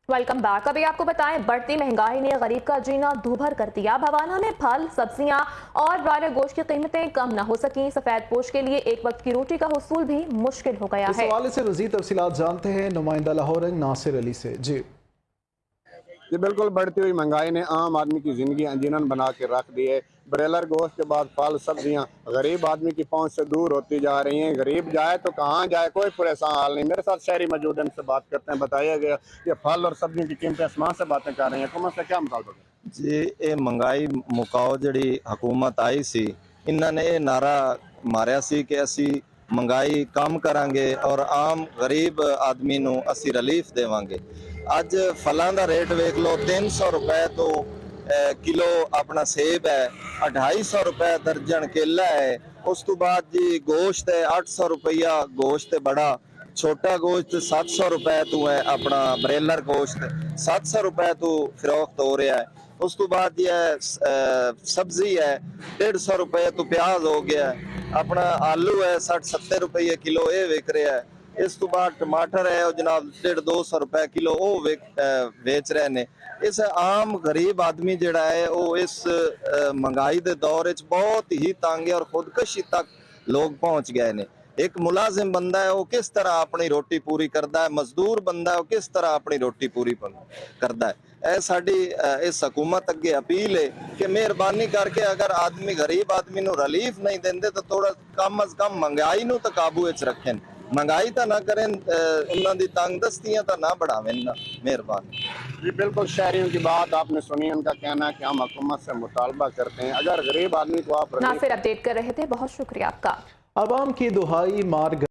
Welcome back. अभी आपको बताएं, बढ़ती महंगाई ने गरीब का जीना दूभर कर दिया। भवाना में फल, सब्जियां और ब्रॉयलर गोश्त की कीमतें कम न हो सकी। सफेद पोश के लिए एक वक्त की रोटी का हुसूल भी मुश्किल हो गया इस है। हवाले से मज़ीद तफसीलात जानते हैं नुमाइंदा लाहौर नासिर अली से। जी बिल्कुल, बढ़ती हुई महंगाई ने आम आदमी की ज़िंदगी अनजीनन बना के रख दी है। ब्रॉयलर गोश्त के बाद फल सब्जियां गरीब आदमी की पहुंच से दूर होती जा रही हैं। गरीब जाए तो कहाँ जाए, कोई परेशान हाल नहीं। मेरे साथ शहरी मौजूद हैं, इनसे बात करते हैं। बताया गया ये फल और सब्जियों की कीमतें आसमान से बातें कर रही हैं। हुकूमत से क्या मुतालबा है? जी, ये महंगाई मुकाओ जड़ी हुकूमत आई सी, इन्होंने ये नारा मारिया सी कि असी महंगाई कम करांगे और आम गरीब आदमी नू असी रिलीफ देवांगे। अज फलों का रेट वेख लो, 300 रुपए तो किलो अपना सेब है, 250 रुपए दर्जन केला है। उस तो बाद जी गोश्त है 800 रुपया गोश्त है बड़ा, छोटा गोश्त 700 रुपए तो है, अपना ब्रॉयलर गोश्त 700 रुपए तो फरोख्त हो रहा है। उस तो बाद ये सब्जी है 150 रुपए तो प्याज हो गया है, अपना आलू है 60-70 रुपये किलो ये विक रहा है। इस तो बाद टमाटर है जनाब 150-200 रुपए किलो वो बेच रहे ने। इस आम गरीब आदमी जड़ा है वो इस महंगाई के दौर च बहुत ही तंग है और खुदकशी तक लोग पहुंच गए ने। एक मुलाजिम बंदा है वो किस तरह अपनी रोटी पूरी करता है, मजदूर बंदा है वो किस तरह अपनी रोटी पूरी करता है। ਇਹ ਸਾਡੀ ਇਸ ਹਕੂਮਤ ਅੱਗੇ ਅਪੀਲ ਹੈ ਕਿ ਮਿਹਰਬਾਨੀ ਕਰਕੇ ਅਗਰ ਆਦਮੀ ਗਰੀਬ ਆਦਮੀ ਨੂੰ ਰਿਲੀਫ ਨਹੀਂ ਦਿੰਦੇ ਤਾਂ ਥੋੜਾ ਕਮ ਅਜ਼ ਕਮ ਮਹਿੰਗਾਈ ਨੂੰ ਤਾਂ ਕਾਬੂ ਵਿੱਚ ਰੱਖਣ। महंगाई तो ना करें, उन्होंने तंगदस्तियां तो ना बढ़ावें ना। मेहरबानी। जी बिल्कुल, शहरियों की बात आपने सुनी। उनका कहना है कि हम हुकूमत से मुतालबा करते हैं अगर गरीब आदमी को आप नासिर अपडेट कर रहे थे, बहुत शुक्रिया आपका। आवाम की दुहाई मार